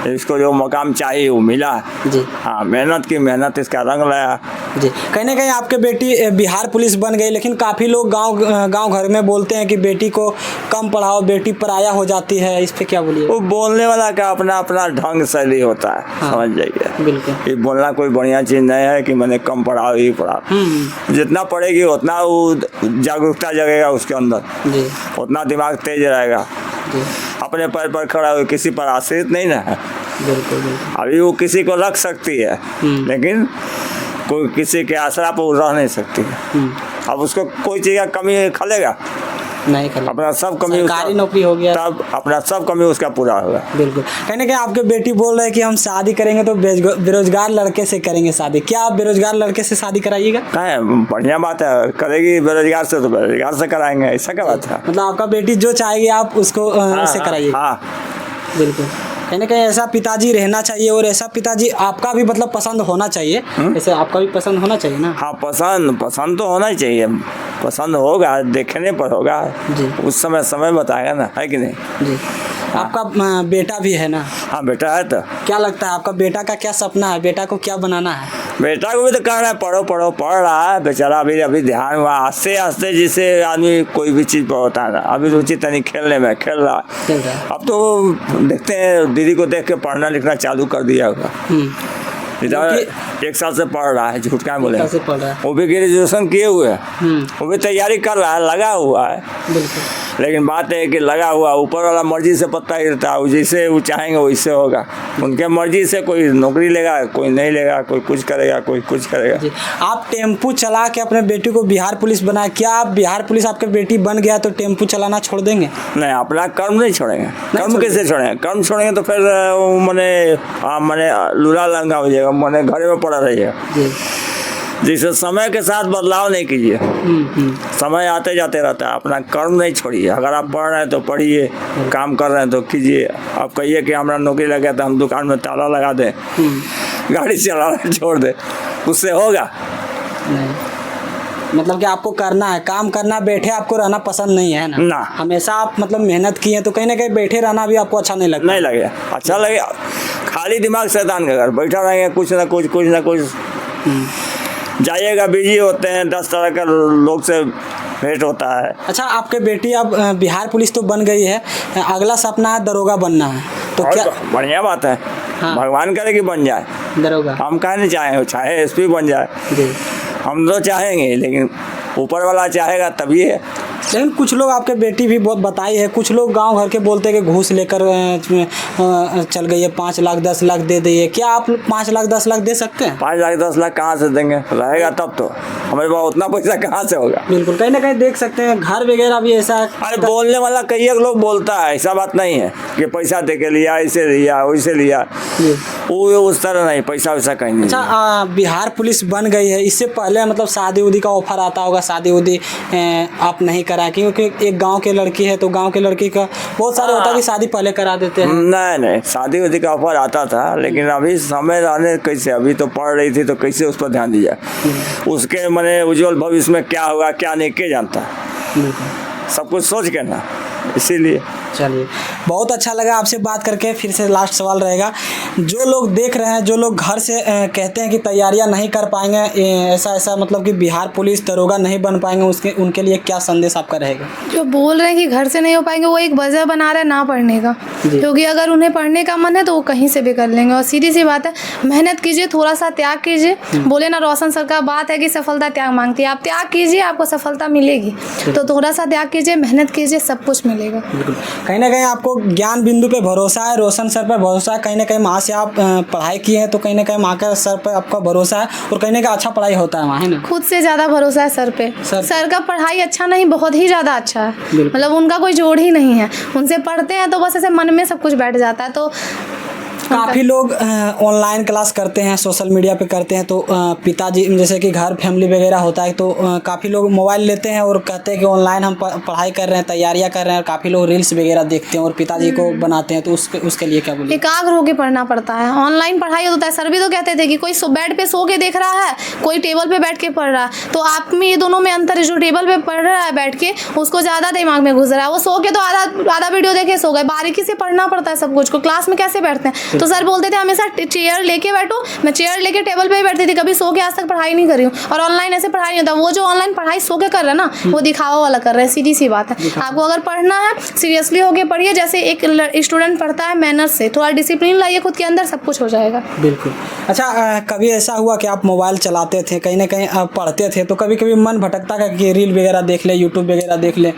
इसको जो मकाम चाहिए वो मिला जी। हाँ, मेहनत की, मेहनत इसका रंग लाया जी। कहीं ना कहीं आपके बेटी बिहार पुलिस बन गई, लेकिन काफ़ी लोग गांव घर में बोलते हैं कि बेटी को कम पढ़ाओ, बेटी पराया हो जाती है, इस पे क्या बोलिए? वो बोलने वाला का अपना अपना ढंग शैली होता है। हाँ, समझ जाइए। बिल्कुल। ये बोलना कोई बढ़िया चीज़ नहीं है कि मैंने कम पढ़ाओ ही पढ़ाओ। जितना पढ़ेगी उतना वो जागरूकता जगेगा उसके अंदर जी, उतना दिमाग तेज रहेगा, जी। अपने पैर पर खड़ा हो, किसी पर आश्रित नहीं ना है। बिल्कुल बिल्कुल। अभी वो किसी को रख सकती है, लेकिन कोई किसी के आसरा पर रह नहीं सकती है। अब उसको कोई चीज़ का कमी खलेगा, नहीं कर अपना सब कमी सरकारी नौकरी हो गया तब अपना सब कमी उसका पूरा होगा। बिल्कुल। कहीं ना कहीं आपके बेटी बोल रहे हैं कि हम शादी करेंगे तो बेरोजगार लड़के से करेंगे शादी, क्या आप बेरोजगार लड़के से शादी कराइएगा? है बढ़िया बात है, करेगी बेरोजगार से तो बेरोजगार से कराएंगे, ऐसा क्या बात है। मतलब आपका बेटी जो चाहेगी आप उसको से कराइएगा। हाँ बिल्कुल। कहीं ना कहीं ऐसा पिताजी रहना चाहिए और ऐसा पिताजी आपका भी मतलब पसंद होना चाहिए। ऐसे आपका भी पसंद होना चाहिए ना। हाँ पसंद तो होना ही चाहिए, पसंद होगा देखने पर होगा जी। उस समय बताएगा ना, है कि नहीं। जी। आपका बेटा भी है ना? हाँ बेटा है। तो क्या लगता है आपका बेटा का क्या सपना है, बेटा को क्या बनाना है? बेटा को भी तो कहना है पढ़ रहा है बेचारा, अभी ध्यान हुआ आस्ते आस्ते, जिससे आदमी कोई भी चीज़ पर होता है ना, अभी रुचि तनी खेलने में खेल रहा है। अब तो देखते हैं दीदी को देख के पढ़ना लिखना चालू कर दिया होगा। एक साल से पढ़ रहा है, झूठ क्या बोले, वो भी ग्रेजुएशन किए हुए है, वो भी तैयारी कर रहा है, लगा हुआ है। बिल्कुल। लेकिन बात है कि लगा हुआ ऊपर वाला मर्जी से पत्ता गिरता है, जैसे वो चाहेंगे वैसे होगा। उनके मर्जी से कोई नौकरी लेगा, कोई नहीं लेगा, कोई कुछ करेगा, कोई कुछ करेगा। जी। आप टेम्पू चला के अपने बेटी को बिहार पुलिस बनाया, क्या आप बिहार पुलिस आपके बेटी बन गया तो टेम्पू चलाना छोड़ देंगे? नहीं, अपना कर्म नहीं छोड़ेंगे। कर्म कैसे छोड़ेंगे? कर्म छोड़ेंगे तो फिर मैंने लूला लंगा हो जाएगा, मैंने घरे में पड़ा रहिएगा। जिससे समय के साथ बदलाव नहीं कीजिए, समय आते जाते रहता है, अपना कर्म नहीं छोड़िए। अगर आप पढ़ रहे हैं तो पढ़िए, काम कर रहे हैं तो कीजिए। आप कहिए कि हमारा नौकरी लग गया तो हम दुकान में ताला लगा दें, गाड़ी चलाना छोड़ दें, उससे होगा नहीं। मतलब कि आपको करना है, काम करना, बैठे आपको रहना पसंद नहीं है ना? हमेशा आप मतलब मेहनत किए तो कहीं ना कहीं बैठे रहना भी आपको अच्छा नहीं लगता? नहीं लगेगा, अच्छा लगेगा। खाली दिमाग शैतान का घर, बैठा रहेंगे कुछ ना कुछ जाइएगा, बिजी होते हैं, 10 तरह का लोग से भेंट होता है। अच्छा, आपके बेटी अब बिहार पुलिस तो बन गई है, अगला सपना है दरोगा बनना है, तो क्या? बढ़िया बात है। हाँ। भगवान करे कि बन जाए दरोगा, हम काहे नहीं चाहे एसपी बन जाए जी। हम तो चाहेंगे, लेकिन ऊपर वाला चाहेगा तभी है। लेकिन कुछ लोग, आपके बेटी भी बहुत बताई है, कुछ लोग गांव घर के बोलते हैं कि घूस लेकर चल गई है, 5 लाख 10 लाख दे दिए। क्या आप 5 लाख 10 लाख दे सकते हैं? 5 लाख 10 लाख कहाँ से देंगे? रहेगा तब तो, हमारे पास उतना पैसा कहाँ से होगा? बिल्कुल, कहीं ना कहीं देख सकते हैं घर वगैरह भी ऐसा। अरे बोलने वाला कई लोग बोलता है, ऐसा बात नहीं है कि पैसा दे के लिया, ऐसे लिया वैसे लिया, वो उस तरह नहीं, पैसा वैसा कहीं नहीं। अच्छा, बिहार पुलिस बन गई है, इससे पहले मतलब शादी उदी का ऑफर आता होगा, शादी उदी आप नहीं करा? क्योंकि एक गांव के लड़की है तो गांव के लड़की का बहुत सारे होता है कि शादी पहले करा देते हैं। नहीं, शादी उदी का ऑफर आता था, लेकिन अभी समय रहने कैसे, अभी तो पढ़ रही थी तो कैसे उस पर ध्यान दिया? उसके मैंने उज्जवल भविष्य में क्या होगा क्या नहीं, क्या जानता, सब कुछ सोच के ना, इसीलिए। चलिए, बहुत अच्छा लगा आपसे बात करके। फिर से लास्ट सवाल रहेगा, जो लोग देख रहे हैं, जो लोग घर से कहते हैं कि तैयारियां नहीं कर पाएंगे, ऐसा मतलब कि बिहार पुलिस दरोगा नहीं बन पाएंगे, उनके लिए क्या संदेश आपका रहेगा? जो बोल रहे हैं कि घर से नहीं हो पाएंगे, वो एक वजह बना रहे हैं ना पढ़ने का, क्योंकि अगर उन्हें पढ़ने का मन है तो वो कहीं से भी कर लेंगे। और सीधी सी बात है, मेहनत कीजिए, थोड़ा सा त्याग कीजिए। बोले ना रोशन सर का बात है कि सफलता त्याग मांगती है, आप त्याग कीजिए, आपको सफलता मिलेगी। तो थोड़ा सा त्याग कीजिए, मेहनत कीजिए, सब कुछ मिलेगा। बिल्कुल, कहीं ना कहीं आपको ज्ञान बिंदु पे भरोसा है, रोशन सर पर भरोसा है, कहीं ना कहीं वहाँ से आप पढ़ाई किए हैं तो कहीं ना कहीं वहाँ के सर पर आपका भरोसा है, और कहीं ना कहीं अच्छा पढ़ाई होता है वहाँ, है ना? खुद से ज़्यादा भरोसा है सर पे। सर का पढ़ाई अच्छा नहीं, बहुत ही ज़्यादा अच्छा है, मतलब उनका कोई जोड़ ही नहीं है। उनसे पढ़ते हैं तो बस ऐसे मन में सब कुछ बैठ जाता है। तो काफ़ी लोग ऑनलाइन क्लास करते हैं, सोशल मीडिया पे करते हैं, तो पिताजी जैसे कि घर फैमिली वगैरह होता है तो काफ़ी लोग मोबाइल लेते हैं और कहते हैं कि ऑनलाइन हम पढ़ाई कर रहे हैं, तैयारियां कर रहे हैं, और काफ़ी लोग रील्स वगैरह देखते हैं और पिताजी को बनाते हैं, तो उसके लिए क्या बोलिए? एकाग्र होकर पढ़ना पड़ता है। ऑनलाइन पढ़ाई होता है, सर भी तो कहते थे कि कोई बेड पे सो के देख रहा है, कोई टेबल पे बैठ के पढ़ रहा है, तो आप में ये दोनों में अंतर है। जो टेबल पे पढ़ रहा है बैठ के, उसको ज़्यादा दिमाग में घुस रहा है, वो सो के तो आधा वीडियो देखे सो गए। बारीकी से पढ़ना पड़ता है सब कुछ को। क्लास में कैसे बैठते हैं? तो सर बोलते थे हमेशा चेयर लेके बैठो। मैं चेयर लेके टेबल पे ही बैठती थी, कभी सो के आज तक पढ़ाई नहीं करी हूँ। और ऑनलाइन ऐसे पढ़ाई नहीं होता। वो जो ऑनलाइन पढ़ाई सो के कर रहे हैं ना, वो दिखावा वाला कर रहे हैं, सीधी सी बात है। आपको अगर पढ़ना है, सीरियसली होके पढ़िए, जैसे एक स्टूडेंट पढ़ता है मैनर से। थोड़ा डिसिप्लिन लाइए खुद के अंदर, सब कुछ हो जाएगा। बिल्कुल। अच्छा, कभी ऐसा हुआ कि आप मोबाइल चलाते थे, कहीं ना कहीं आप पढ़ते थे, तो कभी कभी मन भटकता है कि रील वगैरह देख ले, यूट्यूब वगैरह देख ले?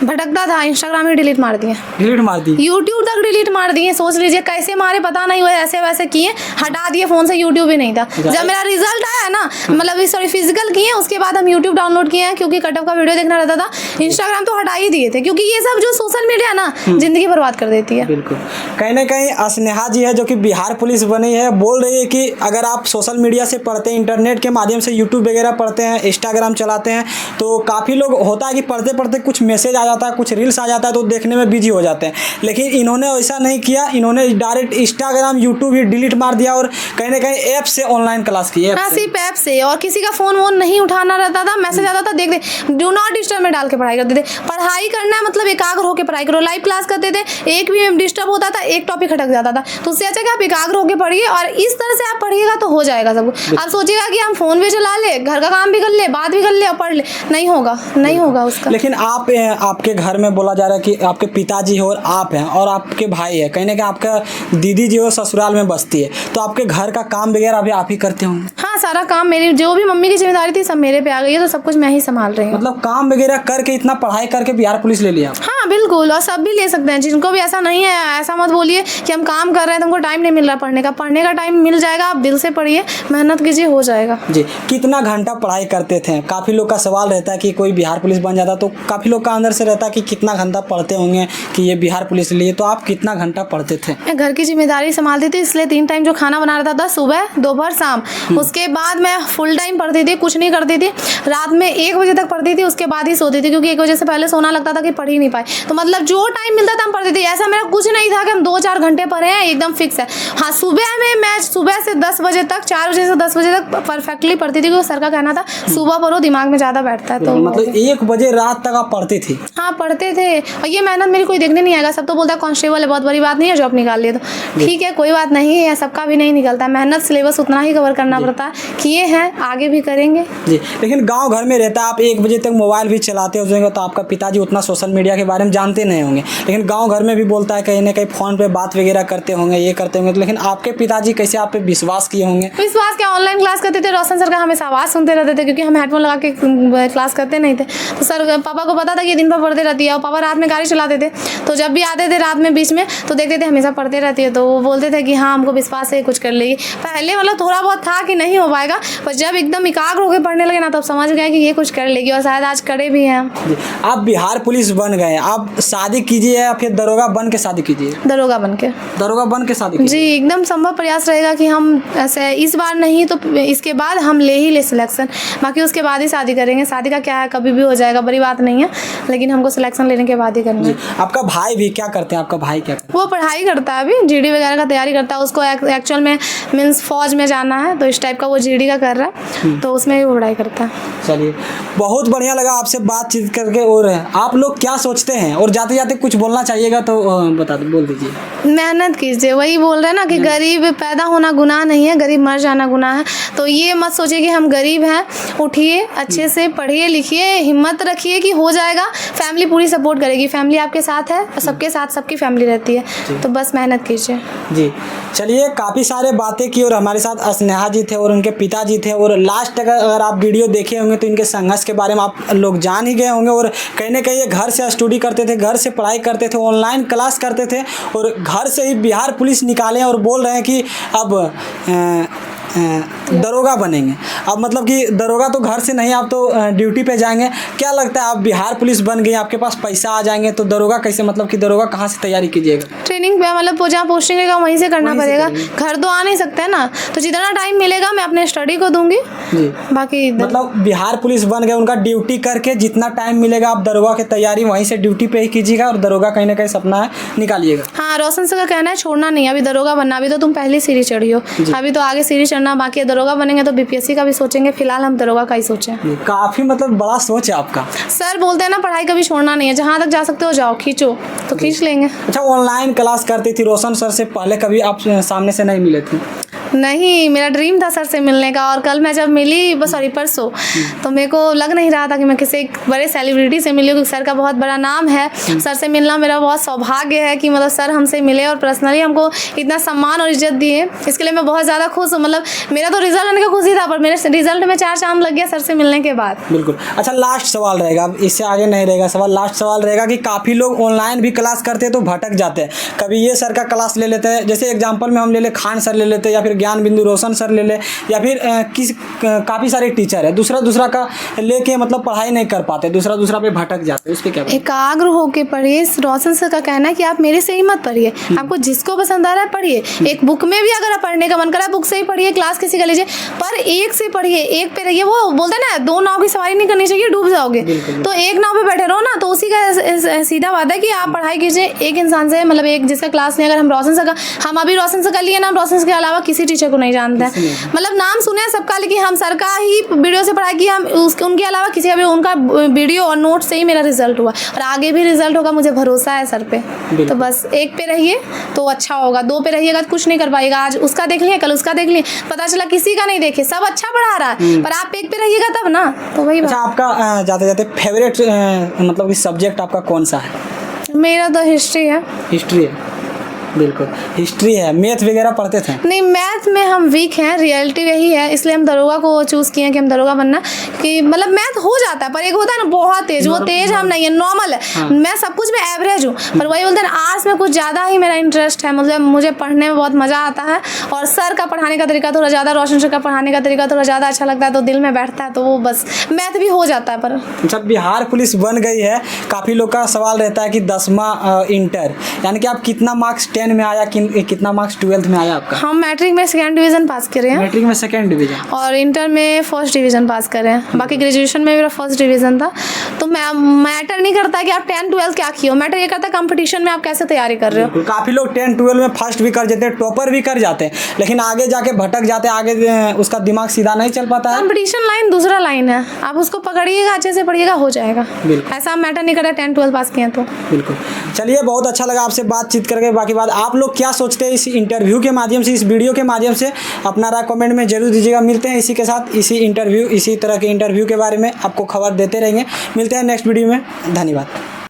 भटकता था, इंस्टाग्राम ही डिलीट मार दिए, डिलीट मार दी। यूट्यूब तक डिलीट मार दिए। सोच लीजिए कैसे मारे पता नहीं, वो ऐसे वैसे किए, हटा दिए फ़ोन से, यूट्यूब ही नहीं था। जब मेरा रिजल्ट आया ना, मतलब सॉरी फिजिकल किए, उसके बाद हम यूट्यूब डाउनलोड किए हैं, क्योंकि कटअप का वीडियो देखना रहता था। इंस्टाग्राम तो हटा ही दिए थे, क्योंकि ये सब जो सोशल मीडिया ना जिंदगी बर्बाद कर देती है। बिल्कुल। कहीं ना कहीं स्नेहा जी है जो कि बिहार पुलिस बनी है, बोल रही है कि अगर आप सोशल मीडिया से पढ़ते हैं, इंटरनेट के माध्यम से यूट्यूब वगैरह पढ़ते हैं, इंस्टाग्राम चलाते हैं, तो काफ़ी लोग होता है कि पढ़ते पढ़ते कुछ मैसेज आ जाता है, कुछ रील्स आ जाता है, तो देखने में बिजी हो जाते हैं। लेकिन इन्होंने ऐसा नहीं किया, इन्होंने डायरेक्ट इंस्टाग्राम यूट्यूब ही डिलीट मार दिया और कहीं ना कहीं ऐप से ऑनलाइन क्लास की। हाँ, सिर्फ ऐप से, और किसी का फ़ोन वोन नहीं उठाना रहता था। मैसेज आता था, देख दे, डू नॉट डिस्टर्ब में डाल के पढ़ाई करते थे। पढ़ाई करना है मतलब एकाग्र होकर पढ़ाई करो। लाइव क्लास करते थे, एक भी डिस्टर्ब होता था, एक टॉपिक हटक जाता था। तो उससे अच्छा कि आप एकाग्र होकर पढ़िए, और इस तरह से आप पढ़िएगा तो हो जाएगा सब कुछ। आप सोचिएगा कि हम फ़ोन भी चला ले, घर का काम भी कर ले, बात भी कर ले और पढ़ ले, नहीं होगा, नहीं होगा उसका। लेकिन आपके घर में बोला जा रहा है कि आपके पिताजी हो और आप हैं और आपके भाई है, कहीं ना कहीं आपका दीदी जो ससुराल में बसती है, तो आपके घर का काम वगैरह अभी आप ही करते होंगे? हाँ, सारा काम मेरी, जो भी मम्मी की जिम्मेदारी थी सब मेरे पे आ गई है, तो सब कुछ मैं ही संभाल रही हूँ। मतलब काम वगैरह करके, इतना पढ़ाई करके बिहार पुलिस ले लिया? हाँ बिल्कुल, और सब भी ले सकते हैं, जिनको भी ऐसा नहीं है। ऐसा मत बोलिए कि हम काम कर रहे हैं तो हमको टाइम नहीं मिल रहा पढ़ने का। पढ़ने का टाइम मिल जाएगा, आप दिल से पढ़िए, मेहनत कीजिए, हो जाएगा। जी। कितना घंटा पढ़ाई करते थे? काफ़ी लोग का सवाल रहता है कि कोई बिहार पुलिस बन जाता, तो काफ़ी लोग का अंदर से रहता है कि कितना घंटा पढ़ते होंगे कि ये बिहार पुलिस लिए, तो आप कितना घंटा पढ़ते थे? मैं घर की जिम्मेदारी संभालती थी, इसलिए 3 टाइम जो खाना बना रहता था, सुबह, दोपहर, शाम। उसके बाद मैं फुल टाइम पढ़ती थी, कुछ नहीं करती थी। रात में 1 बजे तक पढ़ती थी, उसके बाद ही सोती थी, क्योंकि 1 बजे से पहले सोना लगता था कि पढ़ ही नहीं पाए। तो मतलब जो टाइम मिलता था हम पढ़ती थी। ऐसा मेरा कुछ नहीं था कि हम 2-4 घंटे पढ़े हैं, एकदम फिक्स है। हाँ, सुबह में मैं सुबह से 10 बजे तक, 4 बजे से 10 बजे तक परफेक्टली पढ़ती थी, क्योंकि सर का कहना था सुबह पढ़ो, दिमाग में ज़्यादा बैठता है। तो मतलब 1 बजे रात तक आप पढ़ती थी? हाँ, पढ़ते थे, और ये मेहनत मेरी कोई देखने नहीं आएगा। सब तो बोलता है कांस्टेबल है, बहुत बड़ी बात नहीं है, जॉब निकाल लिए, तो ठीक है, कोई बात नहीं है, सबका भी नहीं निकलता। मेहनत सिलेबस उतना ही कवर करना पड़ता है, किए हैं, आगे भी करेंगे। जी। लेकिन गांव घर में रहता है, आप 1 बजे तक मोबाइल भी चलाते हो तो आपका पिताजी उतना सोशल मीडिया के बारे में जानते नहीं होंगे, लेकिन गांव घर में भी बोलता है कहीं ना कहीं फ़ोन पे बात वगैरह करते होंगे, ये करते होंगे, लेकिन आपके पिताजी कैसे आप पे विश्वास किए होंगे? विश्वास क्या, ऑनलाइन क्लास करते थे, रोशन सर का हमेशा आवाज़ सुनते रहते थे, क्योंकि हम हेडफोन लगा के क्लास करते नहीं थे। तो सर, पापा को पता था कि दिन भर पढ़ते रहती है, और पापा रात में गाड़ी चलाते थे, तो जब भी आते थे रात में बीच में, तो देखते थे हमेशा पढ़ते रहती है, तो वो बोलते थे कि हाँ, हमको विश्वास है, कुछ कर लेगी। पहले मतलब थोड़ा बहुत था कि नहीं हो पाएगा, पर जब एकदम एकाग्र होकर पढ़ने लगे ना, तब समझ गए कि ये कुछ कर लेगी, और शायद आज करे भी हैं। आप बिहार पुलिस बन गए, आप शादी कीजिए या फिर दरोगा बन के शादी कीजिए? दरोगा बन के। दरोगा बन के शादी कीजिए? जी, एकदम संभव प्रयास रहेगा कि हम ऐसे इस बार नहीं तो इसके बाद हम ले ही ले सिलेक्शन, बाकी उसके बाद ही शादी करेंगे। शादी का क्या है, कभी भी हो जाएगा, बड़ी बात नहीं है, लेकिन हमको सिलेक्शन लेने के बाद ही करना है। आपका भाई भी क्या करते हैं? आपका भाई क्या करते हैं? वो पढ़ाई करता है, अभी जीडी वगैरह का तैयारी करता है। उसको एक्चुअल में मीन्स फौज में जाना है, तो इस टाइप का वो जीडी का कर रहा है, तो उसमें भी वो पढ़ाई करता है। चलिए, बहुत बढ़िया लगा आपसे बातचीत करके। और आप लोग क्या सोचते हैं, और जाते जाते कुछ बोलना चाहिएगा तो बता दो, बोल दीजिए। मेहनत कीजिए, वही बोल रहे हैं ना कि गरीब पैदा होना गुनाह नहीं है, गरीब मर जाना गुनाह है। तो ये मत सोचिए कि हम गरीब हैं, उठिए, अच्छे से पढ़िए लिखिए, हिम्मत रखिए कि हो जाएगा। फैमिली पूरी सपोर्ट करेगी, फैमिली आपके साथ है, और सबके साथ सबकी फैमिली रहती है, तो बस मेहनत कीजिए। जी। चलिए, काफ़ी सारे बातें की, और हमारे साथ स्नेहा जी थे और उनके पिताजी थे, और लास्ट अगर आप वीडियो देखे होंगे तो इनके संघर्ष के बारे में आप लोग जान ही गए होंगे। और कहीं ना कहीं ये घर से स्टडी करते थे, घर से पढ़ाई करते थे, ऑनलाइन क्लास करते थे, और घर से ही बिहार पुलिस निकाले, और बोल रहे हैं कि अब दरोगा बनेंगे। अब मतलब कि दरोगा तो घर से नहीं, आप तो ड्यूटी पे जाएंगे। क्या लगता है, आप बिहार पुलिस बन गए, आपके पास पैसा आ जाएंगे, तो दरोगा कैसे, मतलब कि दरोगा कहाँ से तैयारी कीजिएगा? ट्रेनिंग पे, मतलब जहाँ पोस्टिंग रहेगा वहीं से करना पड़ेगा। घर तो आ नहीं सकते ना, तो जितना टाइम मिलेगा मैं अपने स्टडी को दूंगी। जी। बाकी मतलब बिहार पुलिस बन गए, उनका ड्यूटी करके जितना टाइम मिलेगा आप दरोगा की तैयारी वहीं से ड्यूटी पे ही कीजिएगा, और दरोगा कहीं ना कहीं सपना है निकालिएगा। हाँ, रोशन सर का कहना है छोड़ना नहीं, अभी दरोगा बनना, अभी तो तुम पहली सीढ़ी चढ़ी हो, अभी तो आगे सीढ़ी चढ़ना बाकी है। दरोगा बनेंगे तो बीपीएससी का भी सोचेंगे, फिलहाल हम दरोगा का ही सोचें। काफ़ी मतलब बड़ा सोच है आपका। सर बोलते हैं ना, पढ़ाई कभी छोड़ना नहीं है, जहाँ तक जा सकते हो जाओ, खींचो तो खींच लेंगे। अच्छा, ऑनलाइन क्लास करती थी रोशन सर से, पहले कभी आप सामने से नहीं मिले थे? नहीं, मेरा ड्रीम था सर से मिलने का, और कल मैं जब मिली, बस सॉरी परसों, तो मेरे को लग नहीं रहा था कि मैं किसी एक बड़े सेलिब्रिटी से मिली, क्योंकि सर का बहुत बड़ा नाम है। सर से मिलना मेरा बहुत सौभाग्य है कि मतलब सर हमसे मिले और पर्सनली हमको इतना सम्मान और इज्जत दिए, इसके लिए मैं बहुत ज़्यादा खुश हूँ। मतलब मेरा तो रिजल्ट आने का खुशी था, पर मेरे रिजल्ट में 4 चांद लग गया सर से मिलने के बाद। बिल्कुल। अच्छा, लास्ट सवाल रहेगा, अब इससे आगे नहीं रहेगा सवाल। लास्ट सवाल रहेगा कि काफ़ी लोग ऑनलाइन भी क्लास करते हैं तो भटक जाते हैं। कभी ये सर का क्लास ले लेते हैं, जैसे एग्जांपल में हम ले ले खान सर ले लेते हैं, या फिर ज्ञान बिंदु रोशन सर ले ले, या फिर काफ़ी सारे टीचर है, दूसरा का लेके मतलब पढ़ाई नहीं कर पाते, दूसरा पे भटक जाते हैं, उस पर क्या? एकाग्र होके पढ़िए। रोशन सर का कहना है कि आप मेरे से ही मत पढ़िए, आपको जिसको पसंद आ रहा है पढ़िए। एक बुक में भी अगर आप पढ़ने का मन करा बुक से ही पढ़िए, क्लास किसी का लीजिए, पर एक से पढ़िए, एक पे रहिए। वो बोलते हैं ना, 2 नाव की सवारी नहीं करनी चाहिए, डूब जाओगे। तो एक नाव पे बैठे रहो ना, तो उसी का सीधा बात है कि आप पढ़ाई कीजिए एक इंसान से, मतलब एक जिसका क्लास नहीं। अगर हम रोशन सर का, हम अभी रोशन सर का लिए ना, रोशन सर के अलावा किसी टीचर को नहीं जानते हैं। मतलब नाम सुने हैं सबका, लेकिन हम सर का ही वीडियो से पढ़ाई की, हम उनके अलावा किसी का भी उनका वीडियो और नोट से ही मेरा रिजल्ट हुआ, और आगे भी रिजल्ट होगा, मुझे भरोसा है सर पे। तो बस एक पे रहिए तो अच्छा होगा, 2 पे रहिएगा तो कुछ नहीं कर पाएगा। आज उसका देख लिए, कल उसका देख लिए, पता चला किसी का नहीं देखे, सब अच्छा पढ़ा रहा है, पर आप एक पे रहिएगा तब ना। तो वही अच्छा, आपका जाते जाते फेवरेट मतलब कि सब्जेक्ट आपका कौन सा है? मेरा तो हिस्ट्री है। हिस्ट्री है, बिल्कुल हिस्ट्री है। मैथ वगैरह पढ़ते थे? नहीं, मैथ में हम वीक हैं, रियलिटी यही है, इसलिए हम दरोगा को चूज़ किए कि हम दरोगा बनना, कि मतलब मैथ हो जाता है, पर एक होता है ना बहुत तेज, वो तेज हम नहीं है, नॉर्मल है। हाँ। मैं सब कुछ में एवरेज हूँ, पर वही बोलते हैं ना, आर्ट्स में कुछ ज़्यादा ही मेरा इंटरेस्ट है। मतलब मुझे पढ़ने में बहुत मज़ा आता है, और सर का पढ़ाने का तरीका थोड़ा ज़्यादा, रोशन सर का पढ़ाने का तरीका थोड़ा ज़्यादा अच्छा लगता है, तो दिल में बैठता है, तो वो बस मैथ भी हो जाता है। पर जब बिहार पुलिस बन गई है, काफ़ी लोग का सवाल रहता है कि 10वां इंटर, यानी कि आप कितना मार्क्स 10 में आया, कितना मार्क्स 12th में आया आपका? हम मैट्रिक में 2nd डिवीज़न पास करे हैं। मैट्रिक में 2nd डिवीज़न, और इंटर में 1st डिवीज़न पास करे हैं। बाकी ग्रेजुएशन में मेरा 1st डिवीज़न था। तो मैटर नहीं करता कि आप 10 12 क्या किए हो, मैटर ये करता है कंपटीशन में आप कैसे तैयारी कर रहे हो। काफ़ी लोग 10 12 में फर्स्ट भी कर जाते हैं, टॉपर भी कर जाते हैं, लेकिन आगे जाके भटक जाते हैं, आगे उसका दिमाग सीधा नहीं चल पाता है। कंपटीशन लाइन दूसरा लाइन है, आप उसको पकड़िएगा, अच्छे से पढ़िएगा, हो जाएगा। ऐसा मैटर नहीं करता 10 12 पास किए तो। बिल्कुल। चलिए, बहुत अच्छा लगा आपसे बातचीत करके। बाकी बात आप लोग क्या सोचते हैं इस इंटरव्यू के माध्यम से, इस वीडियो के माध्यम से, अपना राय कमेंट में जरूर दीजिएगा। मिलते हैं इसी के साथ, इसी तरह के इंटरव्यू के बारे में आपको खबर देते रहेंगे। मिलते हैं नेक्स्ट वीडियो में। धन्यवाद।